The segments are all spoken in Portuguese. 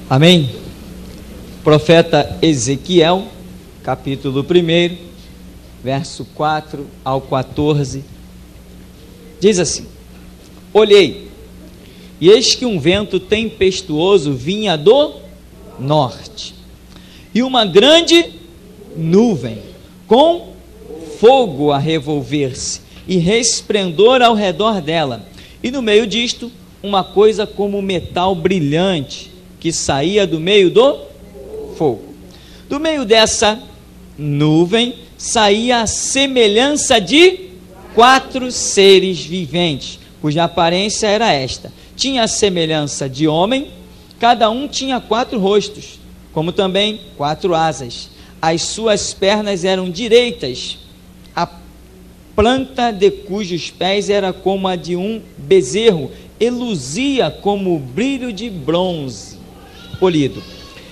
Amém? Profeta Ezequiel, capítulo 1, verso 4 ao 14, diz assim: Olhei, e eis que um vento tempestuoso vinha do norte, e uma grande nuvem, com fogo a revolver-se, e resplendor ao redor dela, e no meio disto, uma coisa como metal brilhante, que saía do meio do fogo. Do meio dessa nuvem, saía a semelhança de 4 seres viventes, cuja aparência era esta: tinha a semelhança de homem, cada um tinha 4 rostos, como também 4 asas. As suas pernas eram direitas, a planta de cujos pés era como a de um bezerro, e luzia como o brilho de bronze polido.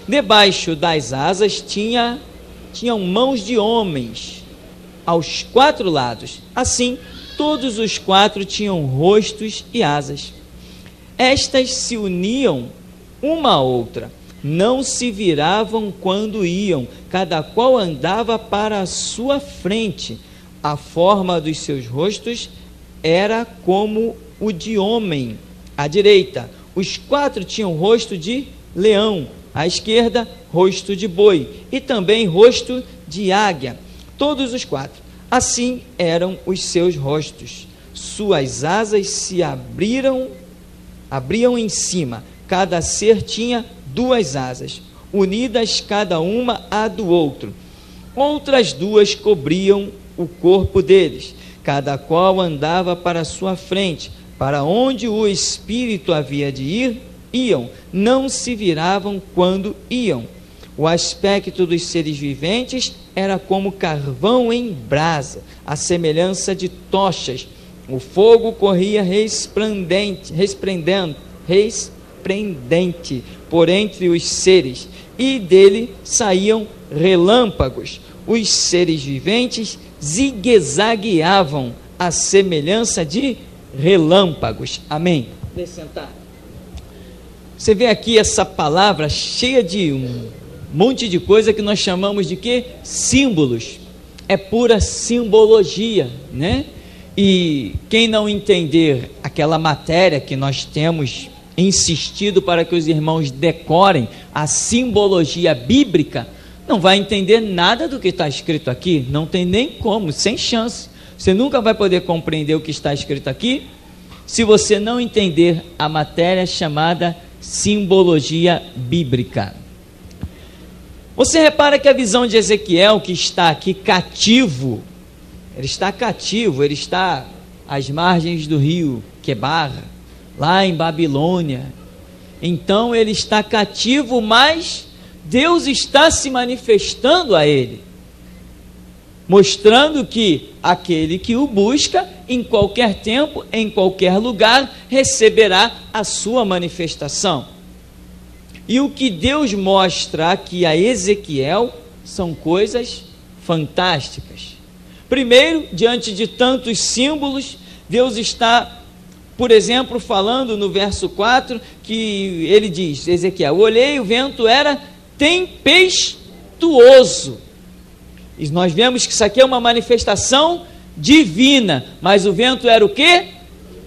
Debaixo das asas tinham mãos de homens aos 4 lados. Assim, todos os 4 tinham rostos e asas. Estas se uniam uma à outra, não se viravam quando iam, cada qual andava para a sua frente. A forma dos seus rostos era como o de homem à direita. Os 4 tinham rosto de leão, à esquerda, rosto de boi, e também rosto de águia. Todos os 4. Assim eram os seus rostos. Suas asas se abriam em cima. Cada ser tinha 2 asas, unidas cada uma à do outro. Outras 2 cobriam o corpo deles. Cada qual andava para a sua frente. Para onde o espírito havia de ir, iam, não se viravam quando iam. O aspecto dos seres viventes era como carvão em brasa, a semelhança de tochas. O fogo corria resplendente por entre os seres, e dele saíam relâmpagos. Os seres viventes zigue-zagueavam, a semelhança de relâmpagos. Amém. Deixa eu sentar. Você vê aqui essa palavra cheia de um monte de coisa que nós chamamos de quê? Símbolos. É pura simbologia, né? E quem não entender aquela matéria que nós temos insistido para que os irmãos decorem, a simbologia bíblica, não vai entender nada do que está escrito aqui. Não tem nem como, sem chance. Você nunca vai poder compreender o que está escrito aqui se você não entender a matéria chamada simbologia bíblica. Você repara que a visão de Ezequiel, que está aqui cativo, ele está às margens do rio Quebar, lá em Babilônia. Então ele está cativo, mas Deus está se manifestando a ele, mostrando que aquele que o busca, em qualquer tempo, em qualquer lugar, receberá a sua manifestação. E o que Deus mostra aqui a Ezequiel são coisas fantásticas. Primeiro, diante de tantos símbolos, Deus está, por exemplo, falando no verso 4, que ele diz, Ezequiel: olhei, o vento era tempestuoso. E nós vemos que isso aqui é uma manifestação divina, mas o vento era o quê?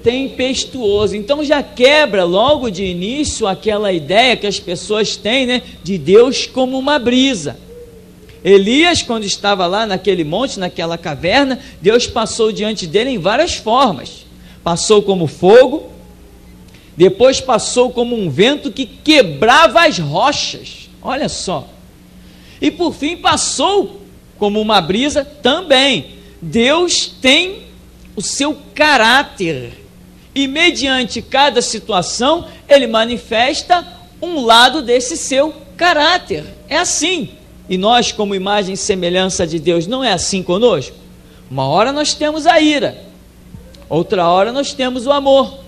Tempestuoso. Então já quebra logo de início aquela ideia que as pessoas têm, né, de Deus como uma brisa. Elias, quando estava lá naquele monte, naquela caverna, Deus passou diante dele em várias formas. Passou como fogo, depois passou como um vento que quebrava as rochas, olha só, e por fim passou como uma brisa também. Deus tem o seu caráter, e mediante cada situação, ele manifesta um lado desse seu caráter. É assim. E nós, como imagem e semelhança de Deus, não é assim conosco? Uma hora nós temos a ira, outra hora nós temos o amor,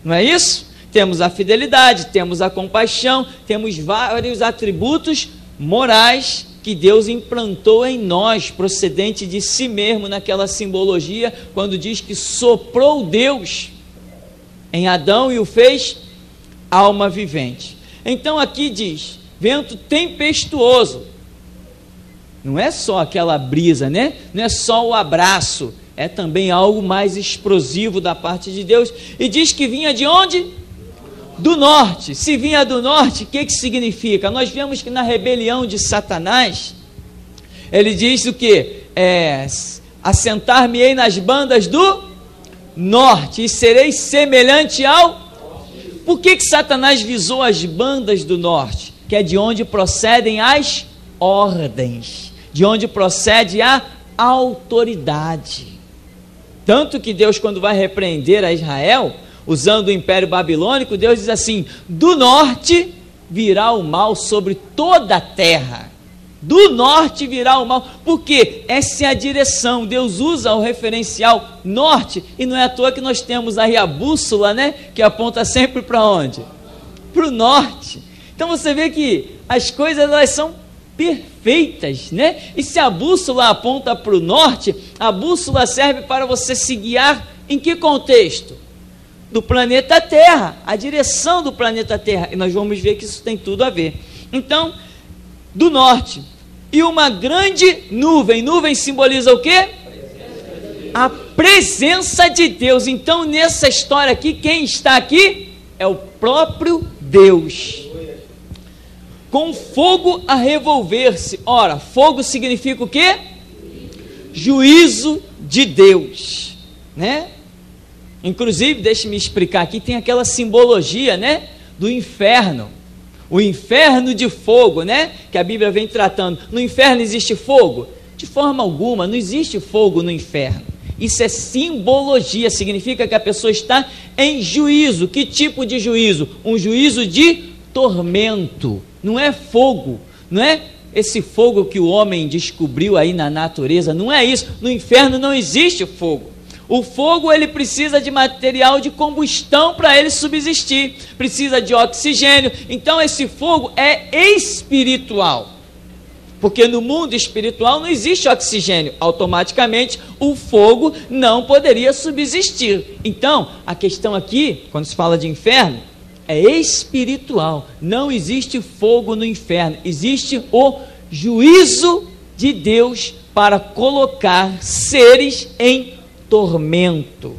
não é isso? Temos a fidelidade, temos a compaixão, temos vários atributos morais que Deus implantou em nós, procedente de si mesmo, naquela simbologia, quando diz que soprou Deus em Adão e o fez alma vivente. Então aqui diz, vento tempestuoso. Não é só aquela brisa, né? Não é só o abraço, é também algo mais explosivo da parte de Deus. E diz que vinha de onde? Do norte. Se vinha do norte, o que significa? Nós vemos que na rebelião de Satanás, ele diz o quê? Assentar-me-ei nas bandas do norte e serei semelhante ao... Por que Satanás visou as bandas do norte? Que é de onde procedem as ordens, de onde procede a autoridade. Tanto que Deus, quando vai repreender a Israel, usando o Império Babilônico, Deus diz assim: do norte virá o mal sobre toda a terra. Do norte virá o mal, porque essa é a direção. Deus usa o referencial norte, e não é à toa que nós temos aí a bússola, né, que aponta sempre para onde? Para o norte. Então você vê que as coisas, elas são perfeitas, né? E se a bússola aponta para o norte, a bússola serve para você se guiar em que contexto? Do planeta Terra, a direção do planeta Terra, e nós vamos ver que isso tem tudo a ver. Então, do norte, e uma grande nuvem. Nuvem simboliza o quê? A presença de Deus. Então, nessa história aqui, quem está aqui é o próprio Deus, com fogo a revolver-se. Ora, fogo significa o quê? Juízo de Deus, né? Inclusive, deixe-me explicar aqui, tem aquela simbologia, né, do inferno. O inferno de fogo, né, que a Bíblia vem tratando. No inferno existe fogo? De forma alguma, não existe fogo no inferno. Isso é simbologia, significa que a pessoa está em juízo. Que tipo de juízo? Um juízo de tormento. Não é fogo, não é esse fogo que o homem descobriu aí na natureza, não é isso. No inferno não existe fogo. O fogo, ele precisa de material de combustão para ele subsistir, precisa de oxigênio. Então esse fogo é espiritual, porque no mundo espiritual não existe oxigênio, automaticamente o fogo não poderia subsistir. Então a questão aqui, quando se fala de inferno, é espiritual. Não existe fogo no inferno, existe o juízo de Deus para colocar seres em tormento.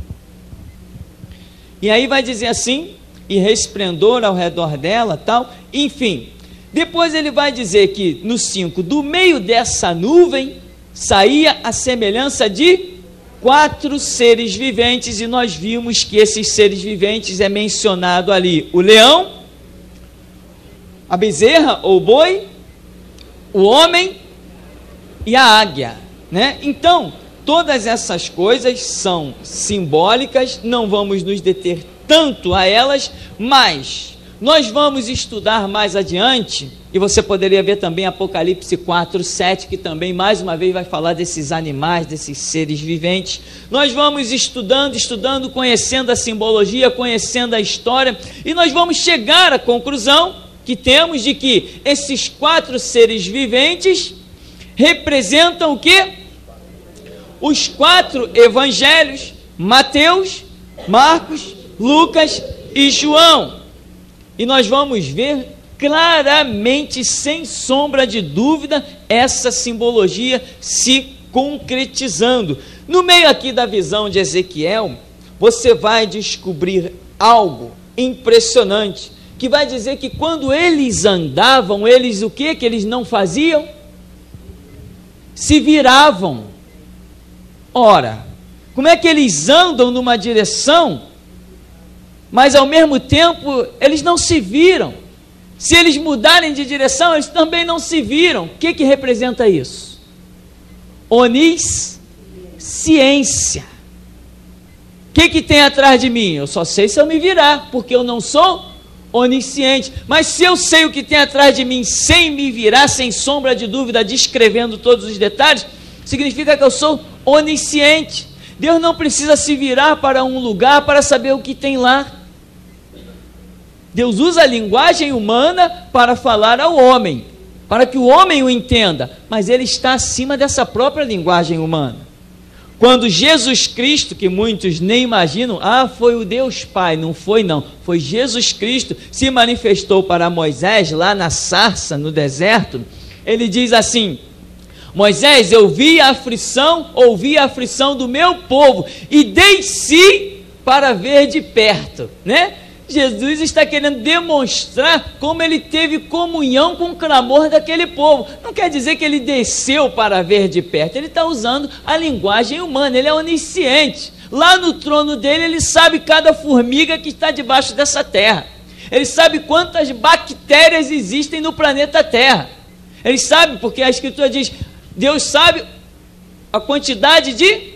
E aí vai dizer assim, e resplendor ao redor dela, tal, enfim. Depois ele vai dizer que no 5, do meio dessa nuvem saía a semelhança de 4 seres viventes, e nós vimos que esses seres viventes é mencionado ali o leão, a bezerra ou boi, o homem e a águia, né? Então, todas essas coisas são simbólicas, não vamos nos deter tanto a elas, mas nós vamos estudar mais adiante, e você poderia ver também Apocalipse 4, 7, que também mais uma vez vai falar desses animais, desses seres viventes. Nós vamos estudando, conhecendo a simbologia, conhecendo a história, e nós vamos chegar à conclusão que temos de que esses 4 seres viventes representam o quê? Os 4 evangelhos, Mateus, Marcos, Lucas e João. E nós vamos ver claramente, sem sombra de dúvida, essa simbologia se concretizando. No meio aqui da visão de Ezequiel, você vai descobrir algo impressionante, que vai dizer que quando eles andavam, eles o que eles não faziam? Se viravam. Ora, como é que eles andam numa direção, mas ao mesmo tempo eles não se viram? Se eles mudarem de direção, eles também não se viram. O que representa isso? Onisciência. O que tem atrás de mim? Eu só sei se eu me virar, porque eu não sou onisciente. Mas se eu sei o que tem atrás de mim sem me virar, sem sombra de dúvida, descrevendo todos os detalhes, significa que eu sou onisciente. Deus não precisa se virar para um lugar para saber o que tem lá. Deus usa a linguagem humana para falar ao homem, para que o homem o entenda, mas ele está acima dessa própria linguagem humana. Quando Jesus Cristo, que muitos nem imaginam, foi o Deus Pai, não foi não, foi Jesus Cristo, se manifestou para Moisés lá na sarça, no deserto, ele diz assim: Moisés, eu ouvi a aflição do meu povo e desci para ver de perto, né? Jesus está querendo demonstrar como ele teve comunhão com o clamor daquele povo. Não quer dizer que ele desceu para ver de perto, ele está usando a linguagem humana, ele é onisciente. Lá no trono dele, ele sabe cada formiga que está debaixo dessa terra, ele sabe quantas bactérias existem no planeta Terra, ele sabe, porque a Escritura diz, Deus sabe a quantidade de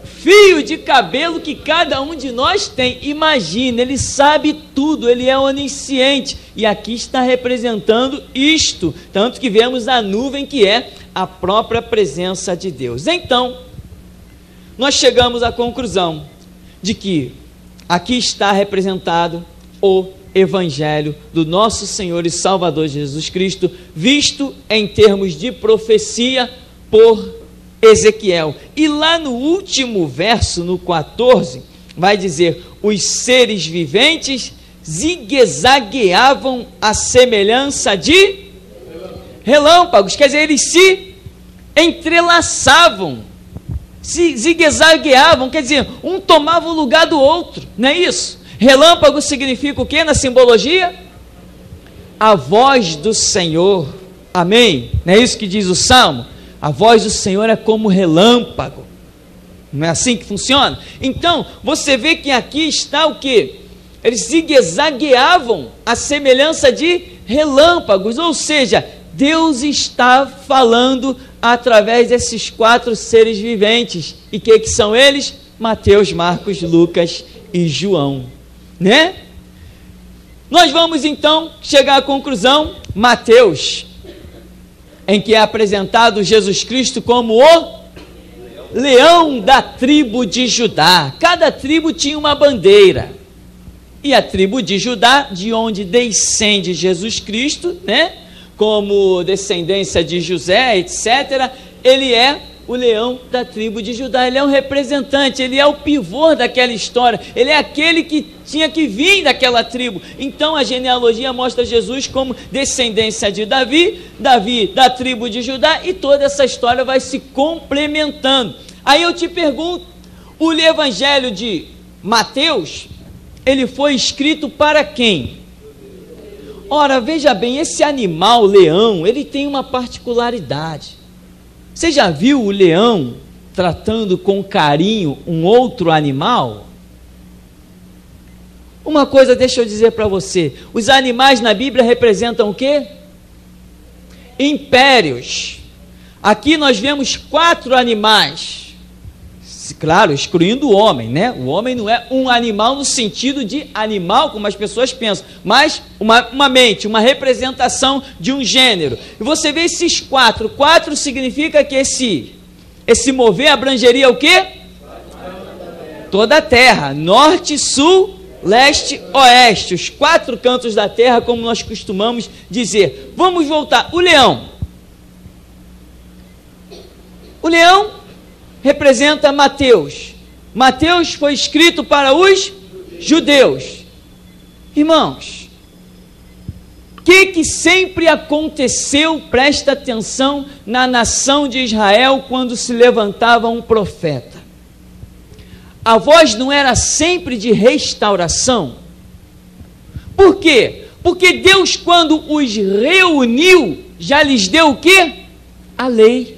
fio de cabelo que cada um de nós tem. Imagina, ele sabe tudo, ele é onisciente, e aqui está representando isto, tanto que vemos a nuvem que é a própria presença de Deus. Então, nós chegamos à conclusão de que aqui está representado o Evangelho do nosso Senhor e Salvador Jesus Cristo, visto em termos de profecia por Ezequiel. E lá no último verso, no 14, vai dizer: os seres viventes zigue-zagueavam à semelhança de relâmpagos, quer dizer, eles se entrelaçavam, se zigue-zagueavam, quer dizer, um tomava o lugar do outro, não é isso? Relâmpago significa o que na simbologia? A voz do Senhor, amém? Não é isso que diz o Salmo? A voz do Senhor é como relâmpago, não é assim que funciona? Então, você vê que aqui está o que? Eles zigue-zagueavam à semelhança de relâmpagos, ou seja, Deus está falando através desses 4 seres viventes. E que são eles? Mateus, Marcos, Lucas e João, né? Nós vamos então chegar à conclusão, Mateus, em que é apresentado Jesus Cristo como o leão da tribo de Judá. Cada tribo tinha uma bandeira, e a tribo de Judá, de onde descende Jesus Cristo, né, como descendência de José, etc., ele é o leão da tribo de Judá, ele é um representante, ele é o pivô daquela história, ele é aquele que tinha que vir daquela tribo. Então a genealogia mostra Jesus como descendência de Davi, Davi da tribo de Judá, e toda essa história vai se complementando. Aí eu te pergunto, o evangelho de Mateus, ele foi escrito para quem? Ora, veja bem, esse animal, leão, ele tem uma particularidade. Você já viu o leão tratando com carinho um outro animal? Uma coisa deixa eu dizer para você, os animais na Bíblia representam o quê? Impérios. Aqui nós vemos 4 animais, claro, excluindo o homem, né? O homem não é um animal no sentido de animal, como as pessoas pensam, mas uma mente, uma representação de um gênero. E você vê esses 4 significa que esse mover abrangeria o quê? Toda a terra, norte, sul, leste, oeste, os 4 cantos da terra, como nós costumamos dizer. Vamos voltar, o leão representa Mateus. Mateus foi escrito para os judeus. Irmãos, o que sempre aconteceu, presta atenção, na nação de Israel quando se levantava um profeta? A voz não era sempre de restauração? Por quê? Porque Deus, quando os reuniu, já lhes deu o quê? A lei.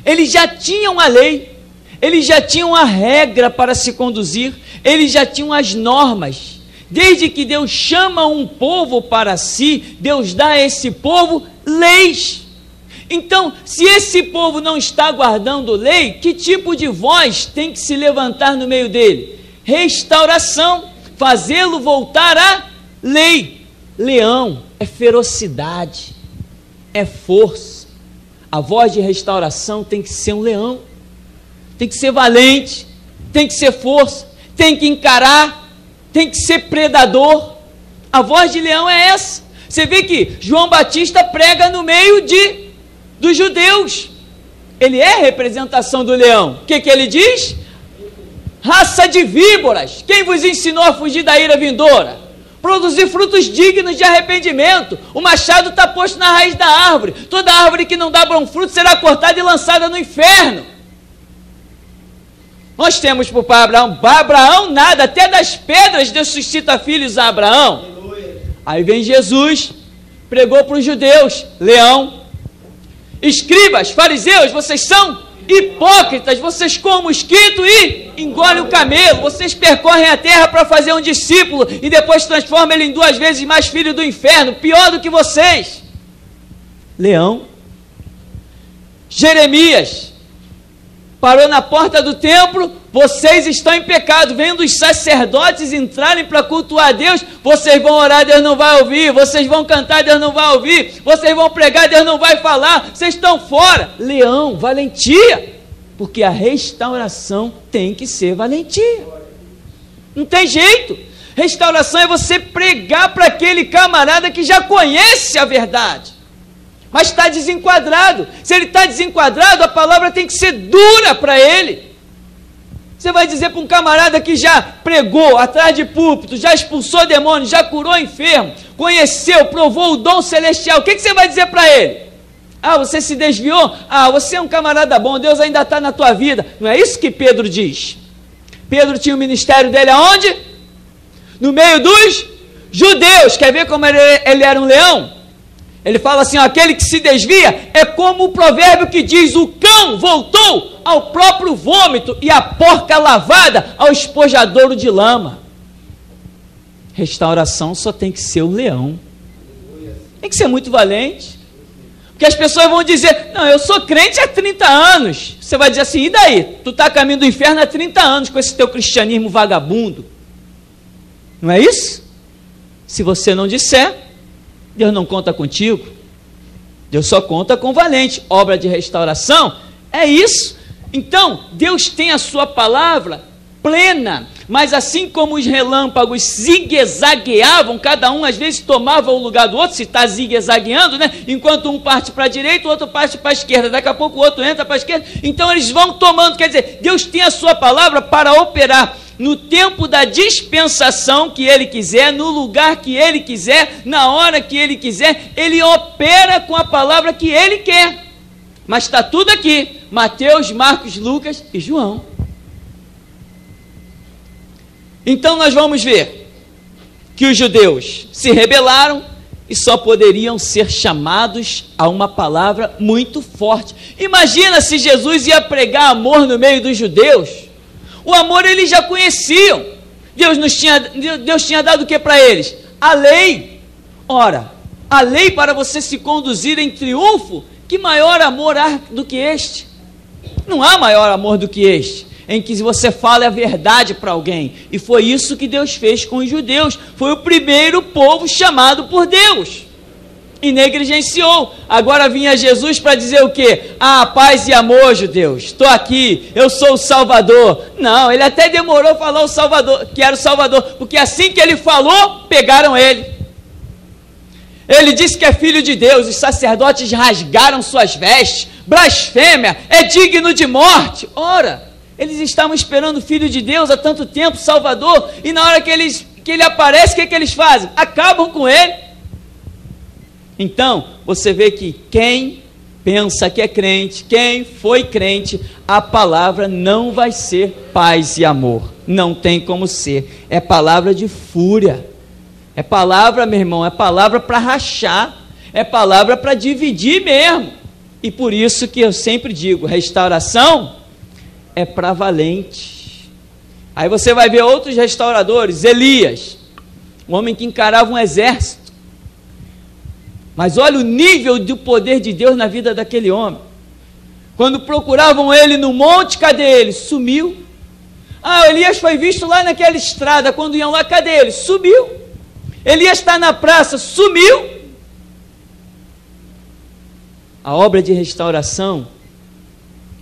Eles já tinham a lei, eles já tinham a regra para se conduzir, eles já tinham as normas. Desde que Deus chama um povo para si, Deus dá a esse povo leis. Então, se esse povo não está guardando lei, que tipo de voz tem que se levantar no meio dele? Restauração, fazê-lo voltar à lei. Leão é ferocidade, é força. A voz de restauração tem que ser um leão, tem que ser valente, tem que ser força, tem que encarar, tem que ser predador. A voz de leão é essa. Você vê que João Batista prega no meio dos judeus, ele é representação do leão. O que ele diz? Raça de víboras, quem vos ensinou a fugir da ira vindoura? Produzir frutos dignos de arrependimento. O machado está posto na raiz da árvore. Toda árvore que não dá bom fruto será cortada e lançada no inferno. Nós temos por pai Abraão. Para Abraão nada, até das pedras Deus suscita filhos a Abraão. Aí vem Jesus, pregou para os judeus, leão. Escribas, fariseus, vocês são hipócritas, vocês comem mosquito e engolem o camelo, vocês percorrem a terra para fazer um discípulo e depois transformam ele em 2 vezes mais filho do inferno, pior do que vocês. Leão. Jeremias parou na porta do templo, vocês estão em pecado, vendo os sacerdotes entrarem para cultuar a Deus, vocês vão orar, Deus não vai ouvir, vocês vão cantar, Deus não vai ouvir, vocês vão pregar, Deus não vai falar, vocês estão fora. Leão, valentia, porque a restauração tem que ser valentia, não tem jeito. Restauração é você pregar para aquele camarada que já conhece a verdade, mas está desenquadrado. Se ele está desenquadrado, a palavra tem que ser dura para ele. Você vai dizer para um camarada que já pregou atrás de púlpito, já expulsou demônios, já curou enfermo, conheceu, provou o dom celestial, o que você vai dizer para ele? Ah, você se desviou? Ah, você é um camarada bom, Deus ainda está na tua vida. Não é isso que Pedro diz. Pedro tinha o ministério dele aonde? No meio dos judeus. Quer ver como ele era um leão? Ele fala assim, ó, aquele que se desvia é como o provérbio que diz, o cão voltou ao próprio vômito e a porca lavada ao espojadouro de lama. Restauração só tem que ser o leão. Tem que ser muito valente. Porque as pessoas vão dizer, não, eu sou crente há 30 anos. Você vai dizer assim, e daí? Tu está a caminho do inferno há 30 anos com esse teu cristianismo vagabundo. Não é isso? Se você não disser, Deus não conta contigo, Deus só conta com o valente. Obra de restauração é isso. Então, Deus tem a sua palavra plena, mas assim como os relâmpagos zigue-zagueavam, cada um às vezes tomava o lugar do outro, se está zigue-zagueando, né? Enquanto um parte para a direita, o outro parte para a esquerda, daqui a pouco o outro entra para a esquerda, então eles vão tomando, quer dizer, Deus tem a sua palavra para operar no tempo da dispensação que Ele quiser, no lugar que Ele quiser, na hora que Ele quiser, Ele opera com a palavra que Ele quer. Mas está tudo aqui, Mateus, Marcos, Lucas e João. Então nós vamos ver que os judeus se rebelaram e só poderiam ser chamados a uma palavra muito forte. Imagina se Jesus ia pregar amor no meio dos judeus. O amor eles já conheciam. Deus tinha dado o que para eles? A lei. Ora, a lei para você se conduzir em triunfo, que maior amor há do que este? Não há maior amor do que este, em que você fala a verdade para alguém. E foi isso que Deus fez com os judeus. Foi o primeiro povo chamado por Deus. E negligenciou. Agora vinha Jesus para dizer o quê? Ah, paz e amor, judeus, estou aqui, eu sou o Salvador. Não, ele até demorou a falar o Salvador, que era o Salvador, porque assim que ele falou, pegaram ele. Ele disse que é filho de Deus, os sacerdotes rasgaram suas vestes, blasfêmia, é digno de morte. Ora, eles estavam esperando o filho de Deus há tanto tempo, Salvador, e na hora que ele aparece, o que eles fazem? Acabam com ele. Então, você vê que quem pensa que é crente, quem foi crente, a palavra não vai ser paz e amor. Não tem como ser. É palavra de fúria. É palavra, meu irmão, é palavra para rachar. É palavra para dividir mesmo. E por isso que eu sempre digo, restauração é para valente. Aí você vai ver outros restauradores, Elias, um homem que encarava um exército. Mas olha o nível do poder de Deus na vida daquele homem. Quando procuravam ele no monte, cadê ele? Sumiu. Ah, Elias foi visto lá naquela estrada, quando iam lá, cadê ele? Sumiu. Elias está na praça, sumiu. A obra de restauração,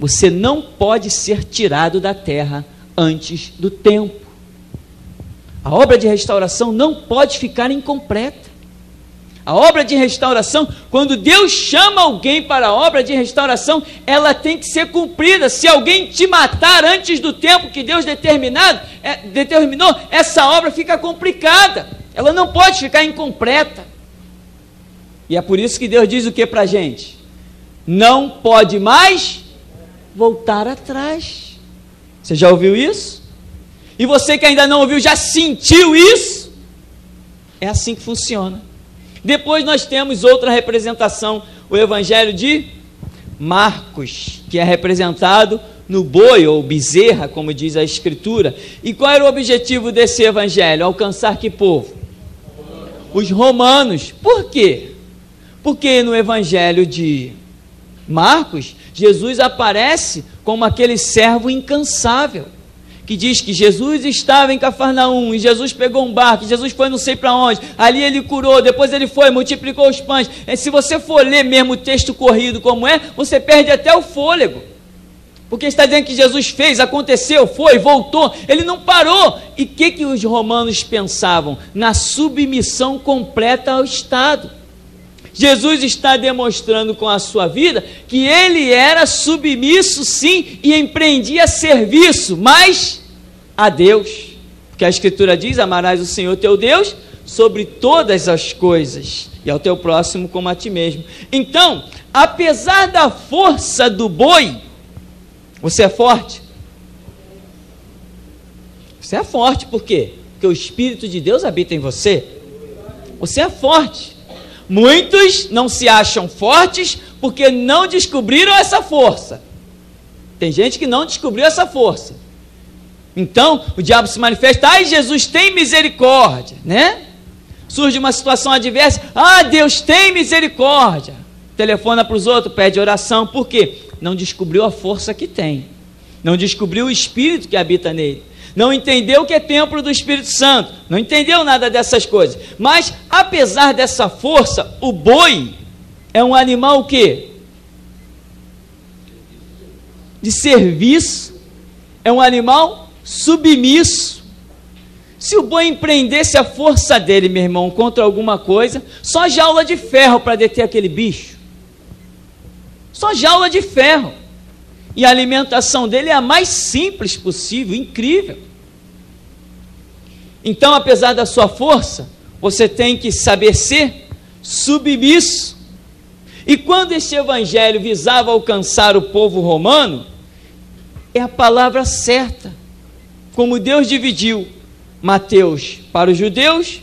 você não pode ser tirado da terra antes do tempo. A obra de restauração não pode ficar incompleta. A obra de restauração, quando Deus chama alguém para a obra de restauração, ela tem que ser cumprida. Se alguém te matar antes do tempo que Deus determinou, essa obra fica complicada. Ela não pode ficar incompleta. E é por isso que Deus diz o que para a gente? Não pode mais voltar atrás. Você já ouviu isso? E você que ainda não ouviu, já sentiu isso? É assim que funciona. Depois nós temos outra representação, o Evangelho de Marcos, que é representado no boi ou bezerra, como diz a Escritura. E qual era o objetivo desse Evangelho? Alcançar que povo? Os romanos. Por quê? Porque no Evangelho de Marcos, Jesus aparece como aquele servo incansável, que diz que Jesus estava em Cafarnaum, e Jesus pegou um barco, Jesus foi não sei para onde, ali ele curou, depois ele foi, multiplicou os pães. Se você for ler mesmo o texto corrido como é, você perde até o fôlego, porque está dizendo que Jesus fez, aconteceu, foi, voltou, ele não parou. E o que os romanos pensavam? Na submissão completa ao Estado. Jesus está demonstrando com a sua vida que ele era submisso sim e empreendia serviço, mas a Deus, porque a Escritura diz: amarás o Senhor teu Deus sobre todas as coisas e ao teu próximo como a ti mesmo. Então, apesar da força do boi, você é forte? Você é forte, por quê? Porque o Espírito de Deus habita em você. Você é forte. Muitos não se acham fortes porque não descobriram essa força. Tem gente que não descobriu essa força. Então, o diabo se manifesta: ai, Jesus, tem misericórdia, né? Surge uma situação adversa: ah, Deus, tem misericórdia. Telefona para os outros, pede oração. Por quê? Não descobriu a força que tem. Não descobriu o Espírito que habita nele. Não entendeu que é templo do Espírito Santo, não entendeu nada dessas coisas. Mas, apesar dessa força, o boi é um animal o quê? De serviço, é um animal submisso. Se o boi empreendesse a força dele, meu irmão, contra alguma coisa, só jaula de ferro para deter aquele bicho. Só jaula de ferro. E a alimentação dele é a mais simples possível, incrível. Então, apesar da sua força, você tem que saber ser submisso. E quando esse evangelho visava alcançar o povo romano, é a palavra certa. Como Deus dividiu Mateus para os judeus,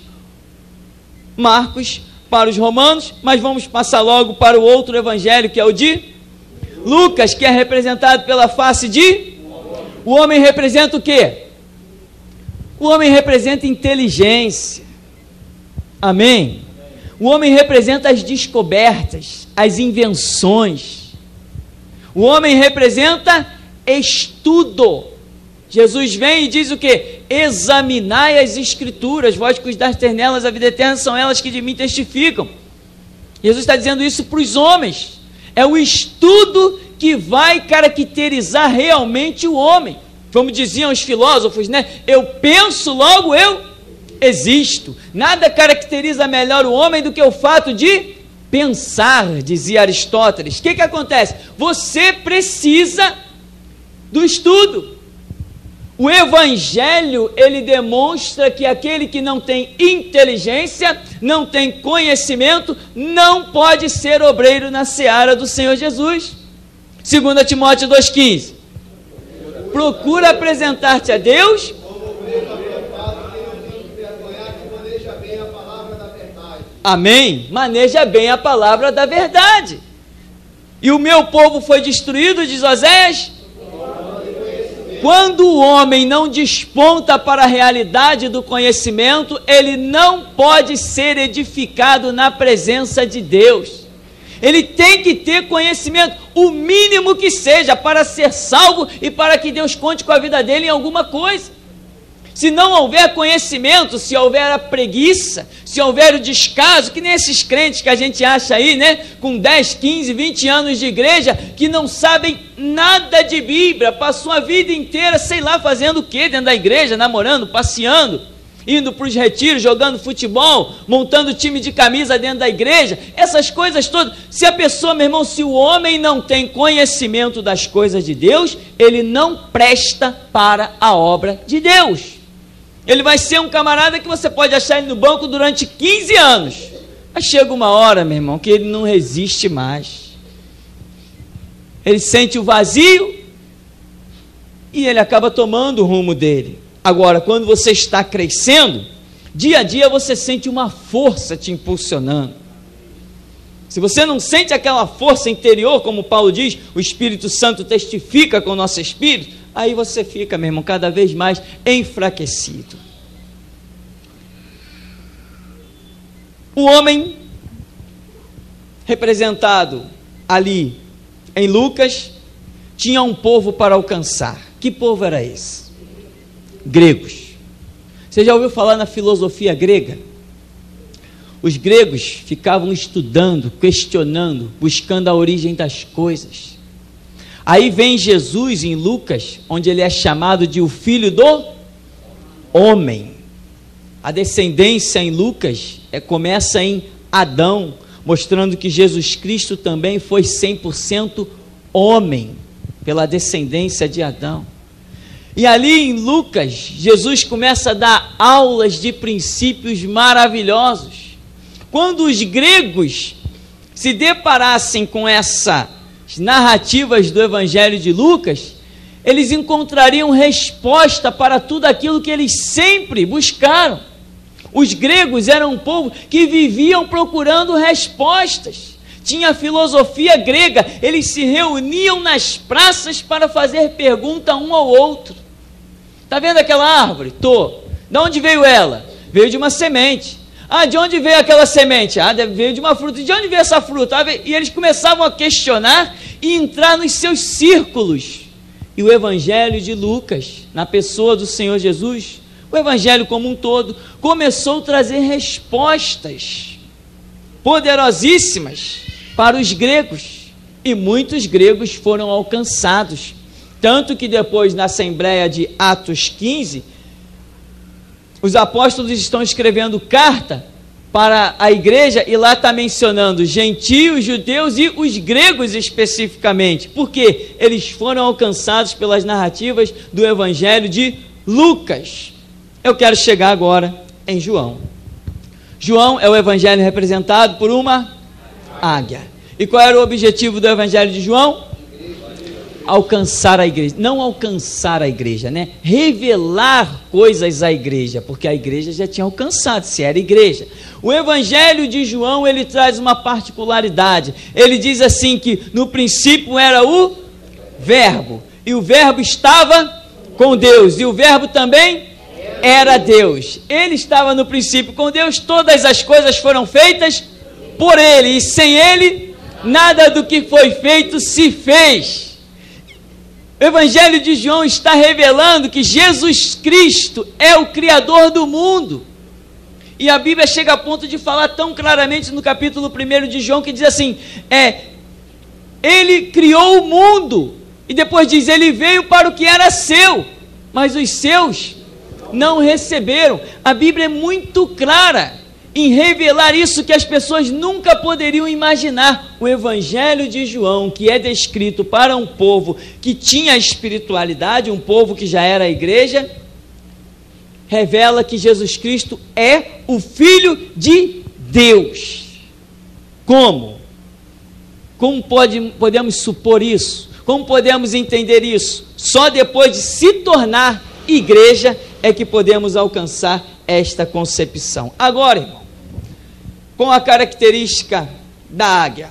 Marcos para os romanos, mas vamos passar logo para o outro evangelho, que é o de Lucas, que é representado pela face de... O homem representa o quê? O homem representa inteligência. Amém? O homem representa as descobertas, as invenções. O homem representa estudo. Jesus vem e diz o quê? Examinai as Escrituras, vós que os dastes nelas a vida eterna, são elas que de mim testificam. Jesus está dizendo isso para os homens. É o estudo que vai caracterizar realmente o homem. Como diziam os filósofos, né? Eu penso, logo eu existo. Nada caracteriza melhor o homem do que o fato de pensar, dizia Aristóteles. O que acontece? Você precisa do estudo. O evangelho, ele demonstra que aquele que não tem inteligência, não tem conhecimento, não pode ser obreiro na seara do Senhor Jesus. 2 Timóteo 2,15. Procura apresentar-te a Deus. Amém? Maneja bem a palavra da verdade. E o meu povo foi destruído, diz Oséias. Quando o homem não desponta para a realidade do conhecimento, ele não pode ser edificado na presença de Deus. Ele tem que ter conhecimento, o mínimo que seja, para ser salvo e para que Deus conte com a vida dele em alguma coisa. Se não houver conhecimento, se houver a preguiça, se houver o descaso, que nem esses crentes que a gente acha aí, né, com 10, 15, 20 anos de igreja, que não sabem nada de Bíblia, passou a vida inteira, sei lá, fazendo o que dentro da igreja, namorando, passeando. indo para os retiros, jogando futebol, montando time de camisa dentro da igreja, essas coisas todas. Se a pessoa, meu irmão, se o homem não tem conhecimento das coisas de Deus, ele não presta para a obra de Deus. Ele vai ser um camarada que você pode achar ele no banco durante 15 anos. Mas chega uma hora, meu irmão, que ele não resiste mais. Ele sente o vazio e ele acaba tomando o rumo dele. Agora, quando você está crescendo, dia a dia você sente uma força te impulsionando. Se você não sente aquela força interior, como Paulo diz, o Espírito Santo testifica com o nosso espírito, aí você fica, meu irmão, cada vez mais enfraquecido. O homem representado ali em Lucas tinha um povo para alcançar. Que povo era esse? Gregos. Você já ouviu falar na filosofia grega? Os gregos ficavam estudando, questionando, buscando a origem das coisas. Aí vem Jesus em Lucas, onde ele é chamado de o Filho do Homem. A descendência em Lucas começa em Adão, mostrando que Jesus Cristo também foi 100% homem, pela descendência de Adão. E ali em Lucas, Jesus começa a dar aulas de princípios maravilhosos. Quando os gregos se deparassem com essas narrativas do Evangelho de Lucas, eles encontrariam resposta para tudo aquilo que eles sempre buscaram. Os gregos eram um povo que viviam procurando respostas. Tinha a filosofia grega, eles se reuniam nas praças para fazer pergunta um ao outro. Está vendo aquela árvore? Tô. De onde veio ela? Veio de uma semente. Ah, de onde veio aquela semente? Ah, veio de uma fruta. De onde veio essa fruta? Ah, e eles começavam a questionar e entrar nos seus círculos. E o Evangelho de Lucas, na pessoa do Senhor Jesus, o Evangelho como um todo, começou a trazer respostas poderosíssimas para os gregos. E muitos gregos foram alcançados. Tanto que depois, na Assembleia de Atos 15, os apóstolos estão escrevendo carta para a igreja, e lá está mencionando gentios, judeus e os gregos especificamente, porque eles foram alcançados pelas narrativas do Evangelho de Lucas. Eu quero chegar agora em João. João é o Evangelho representado por uma águia. E qual era o objetivo do Evangelho de João? Alcançar a igreja, não alcançar a igreja, né? Revelar coisas à igreja, porque a igreja já tinha alcançado, se era igreja. O Evangelho de João, ele traz uma particularidade. Ele diz assim que no princípio era o Verbo, e o Verbo estava com Deus, e o Verbo também era Deus. Ele estava no princípio com Deus, todas as coisas foram feitas por ele, e sem ele nada do que foi feito se fez. O Evangelho de João está revelando que Jesus Cristo é o Criador do mundo. E a Bíblia chega a ponto de falar tão claramente no capítulo 1 de João, que diz assim, ele criou o mundo, e depois diz, ele veio para o que era seu, mas os seus não receberam. A Bíblia é muito clara em revelar isso que as pessoas nunca poderiam imaginar. O Evangelho de João, que é descrito para um povo que tinha espiritualidade, um povo que já era a igreja, revela que Jesus Cristo é o Filho de Deus. Como? Como podemos supor isso? Como podemos entender isso? Só depois de se tornar igreja é que podemos alcançar esta concepção. Agora, irmão, com a característica da águia.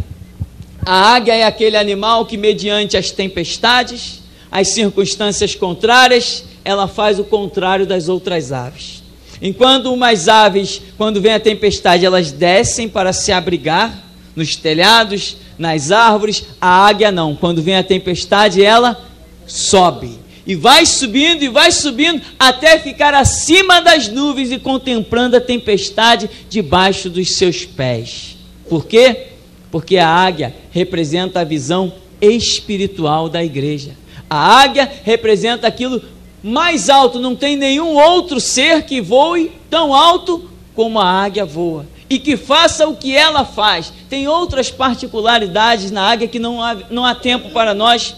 A águia é aquele animal que, mediante as tempestades, as circunstâncias contrárias, ela faz o contrário das outras aves. Enquanto umas aves, quando vem a tempestade, elas descem para se abrigar nos telhados, nas árvores, a águia não. Quando vem a tempestade, ela sobe. E vai subindo, até ficar acima das nuvens e contemplando a tempestade debaixo dos seus pés. Por quê? Porque a águia representa a visão espiritual da igreja. A águia representa aquilo mais alto, não tem nenhum outro ser que voe tão alto como a águia voa, e que faça o que ela faz. Tem outras particularidades na águia que não há tempo para nós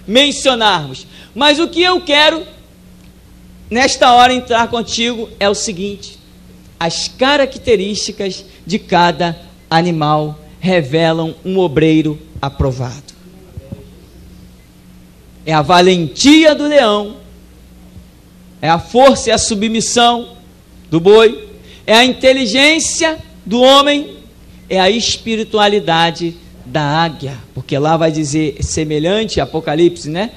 mencionarmos, mas o que eu quero nesta hora entrar contigo é o seguinte: as características de cada animal revelam um obreiro aprovado. É a valentia do leão, é a força e a submissão do boi, é a inteligência do homem, é a espiritualidade da águia, porque lá vai dizer semelhante, Apocalipse, né?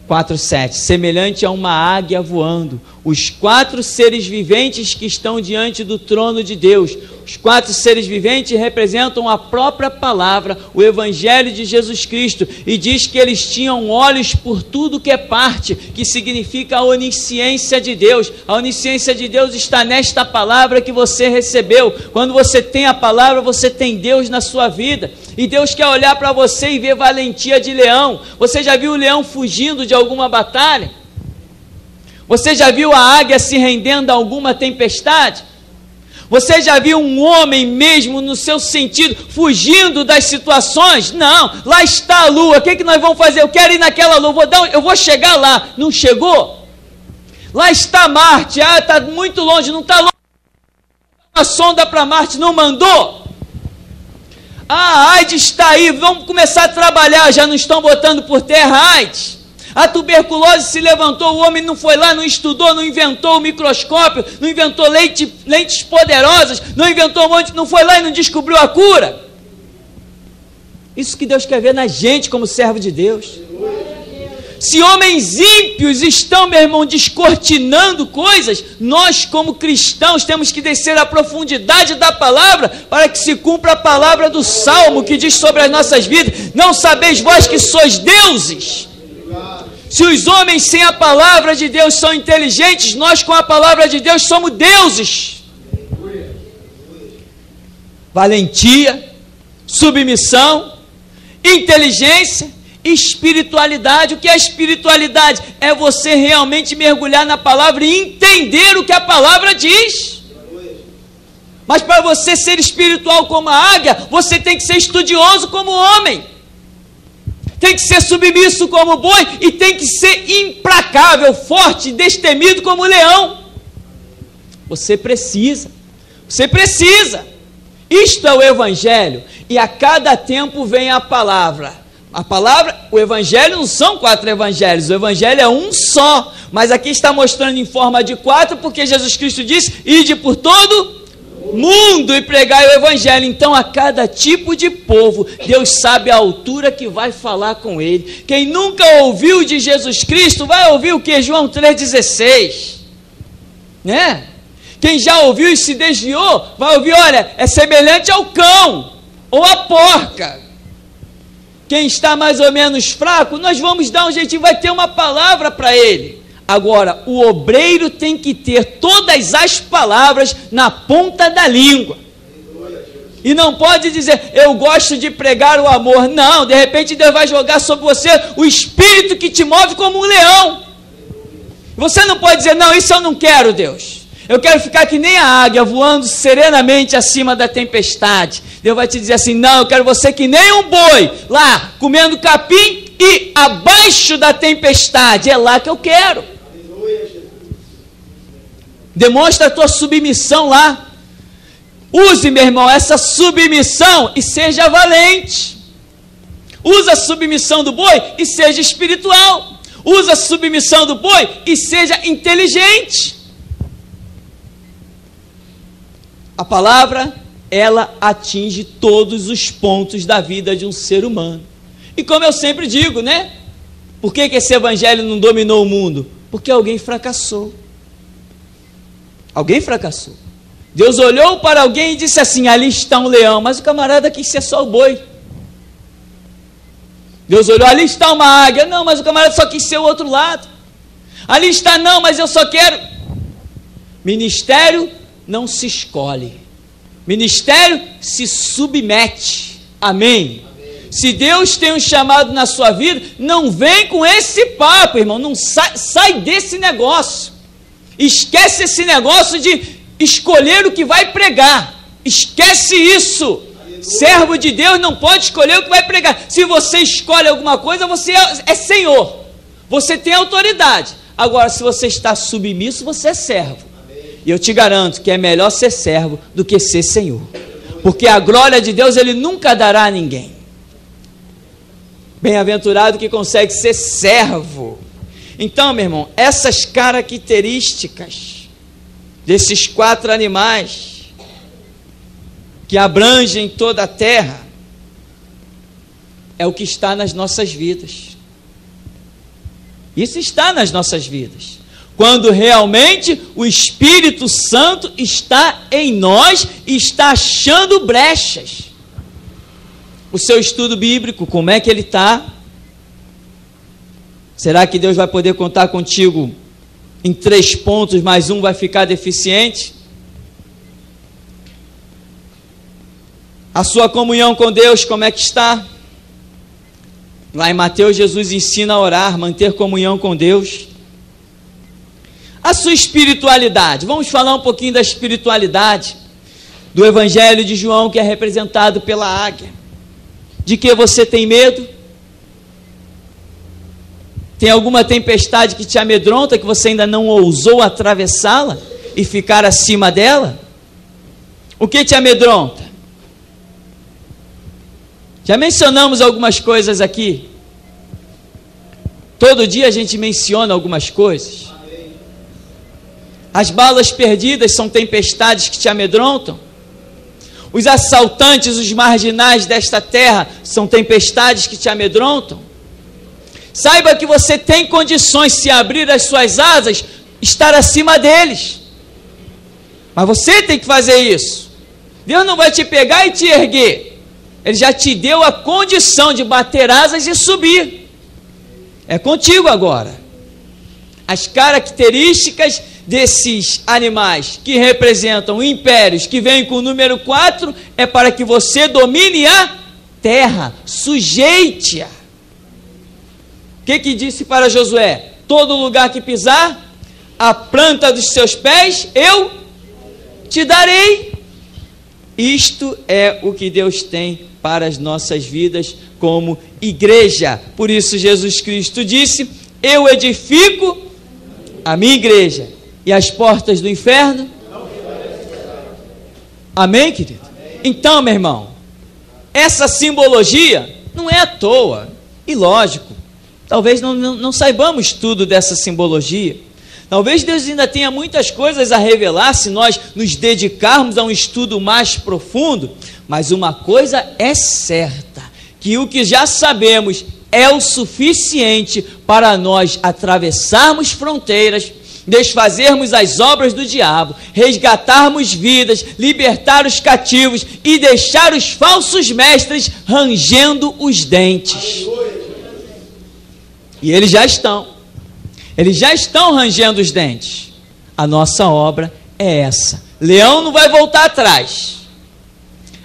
4:7, semelhante a uma águia voando. Os 4 seres viventes que estão diante do trono de Deus, os 4 seres viventes representam a própria palavra, o Evangelho de Jesus Cristo, e diz que eles tinham olhos por tudo que é parte, que significa a onisciência de Deus. A onisciência de Deus está nesta palavra que você recebeu. Quando você tem a palavra, você tem Deus na sua vida, e Deus quer olhar para você e ver valentia de leão. Você já viu o leão fugindo de alguma batalha? Você já viu a águia se rendendo a alguma tempestade? Você já viu um homem mesmo no seu sentido fugindo das situações? Não, lá está a lua, o que nós vamos fazer? Eu quero ir naquela lua, eu vou chegar lá. Não chegou? Lá está Marte, está muito longe, não está longe. A sonda para Marte não mandou? A AIDS está aí, vamos começar a trabalhar, já não estão botando por terra a AIDS. A tuberculose se levantou, o homem não foi lá, não estudou, não inventou o microscópio, não inventou lentes poderosas, não inventou um monte, não foi lá e não descobriu a cura. Isso que Deus quer ver na gente como servo de Deus. Se homens ímpios estão, meu irmão, descortinando coisas, nós como cristãos temos que descer à profundidade da palavra para que se cumpra a palavra do Salmo que diz sobre as nossas vidas: não sabeis vós que sois deuses? Se os homens sem a palavra de Deus são inteligentes, nós com a palavra de Deus somos deuses. Valentia, submissão, inteligência, espiritualidade. O que é espiritualidade? É você realmente mergulhar na palavra e entender o que a palavra diz. Mas para você ser espiritual como a águia, você tem que ser estudioso como homem, tem que ser submisso como boi e tem que ser implacável, forte, destemido como leão. Você precisa. Isto é o Evangelho, e a cada tempo vem a palavra. A palavra, o Evangelho não são 4 evangelhos, o Evangelho é um só, mas aqui está mostrando em forma de 4, porque Jesus Cristo disse: ide por todo mundo e pregai o Evangelho. Então, a cada tipo de povo, Deus sabe a altura que vai falar com ele. Quem nunca ouviu de Jesus Cristo, vai ouvir o que? João 3,16, né? Quem já ouviu e se desviou, vai ouvir: olha, é semelhante ao cão, ou à porca. Quem está mais ou menos fraco, nós vamos dar um jeitinho, vai ter uma palavra para ele. Agora, o obreiro tem que ter todas as palavras na ponta da língua. E não pode dizer: eu gosto de pregar o amor. Não, de repente Deus vai jogar sobre você o espírito que te move como um leão. Você não pode dizer: não, isso eu não quero, Deus. Eu quero ficar que nem a águia, voando serenamente acima da tempestade. Deus vai te dizer assim: não, eu quero você que nem um boi, lá, comendo capim e abaixo da tempestade. É lá que eu quero. Demonstra a tua submissão lá. Use, meu irmão, essa submissão e seja valente. Usa a submissão do boi e seja espiritual. Usa a submissão do boi e seja inteligente. A palavra, ela atinge todos os pontos da vida de um ser humano. E como eu sempre digo, né? Por que esse evangelho não dominou o mundo? Porque alguém fracassou. Alguém fracassou. Deus olhou para alguém e disse assim: ali está um leão, mas o camarada quis ser só o boi. Deus olhou: ali está uma águia, não, mas o camarada só quis ser o outro lado. Ali está, não, mas eu só quero. Ministério não se escolhe, ministério se submete. Amém? Se Deus tem um chamado na sua vida, não vem com esse papo, irmão. Não sai desse negócio. Esquece esse negócio de escolher o que vai pregar. Esquece isso. Servo de Deus não pode escolher o que vai pregar. Se você escolhe alguma coisa, você é senhor. Você tem autoridade. Agora, se você está submisso, você é servo. E eu te garanto que é melhor ser servo do que ser senhor. Porque a glória de Deus Ele nunca dará a ninguém. Bem-aventurado que consegue ser servo. Então, meu irmão, essas características desses 4 animais que abrangem toda a terra é o que está nas nossas vidas. Isso está nas nossas vidas. Quando realmente o Espírito Santo está em nós e está achando brechas. O seu estudo bíblico, como é que ele está? Será que Deus vai poder contar contigo em 3 pontos, mais um vai ficar deficiente? A sua comunhão com Deus, como é que está? Lá em Mateus, Jesus ensina a orar, manter comunhão com Deus. A sua espiritualidade, vamos falar um pouquinho da espiritualidade do Evangelho de João, que é representado pela águia. De que você tem medo? Tem alguma tempestade que te amedronta, que você ainda não ousou atravessá-la e ficar acima dela? O que te amedronta? Já mencionamos algumas coisas aqui. Todo dia a gente menciona algumas coisas. As balas perdidas são tempestades que te amedrontam. Os assaltantes, os marginais desta terra são tempestades que te amedrontam. Saiba que você tem condições, se abrir as suas asas, estar acima deles. Mas você tem que fazer isso. Deus não vai te pegar e te erguer. Ele já te deu a condição de bater asas e subir. É contigo agora. As características desses animais que representam impérios, que vêm com o número 4, é para que você domine a terra, sujeite-a. O que disse para Josué? Todo lugar que pisar, a planta dos seus pés, eu te darei. Isto é o que Deus tem para as nossas vidas como igreja. Por isso Jesus Cristo disse: eu edifico a minha igreja, e as portas do inferno. Amém, querido? Então, meu irmão, essa simbologia não é à toa. E lógico, talvez não saibamos tudo dessa simbologia. Talvez Deus ainda tenha muitas coisas a revelar se nós nos dedicarmos a um estudo mais profundo. Mas uma coisa é certa, que o que já sabemos é o suficiente para nós atravessarmos fronteiras, desfazermos as obras do diabo, resgatarmos vidas, libertar os cativos e deixar os falsos mestres rangendo os dentes. E eles já estão rangendo os dentes. A nossa obra é essa. Leão não vai voltar atrás.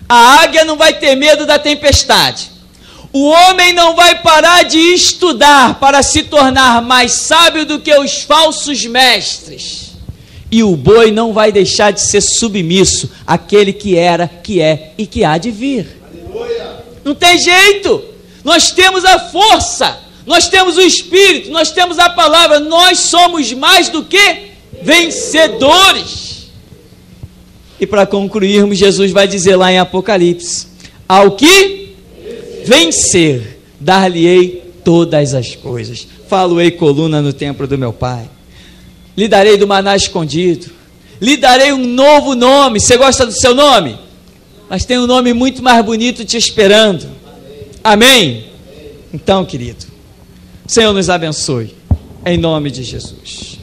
A águia não vai ter medo da tempestade. O homem não vai parar de estudar para se tornar mais sábio do que os falsos mestres. E o boi não vai deixar de ser submisso àquele que era, que é e que há de vir. Aleluia. Não tem jeito. Nós temos a força, nós temos o Espírito, nós temos a palavra. Nós somos mais do que vencedores. E para concluirmos, Jesus vai dizer lá em Apocalipse: ao que vencer, dar-lhe-ei todas as coisas. Falo-ei coluna no templo do meu Pai. Lhe darei do maná escondido. Lhe darei um novo nome. Você gosta do seu nome? Mas tem um nome muito mais bonito te esperando. Amém? Então, querido, o Senhor nos abençoe. Em nome de Jesus.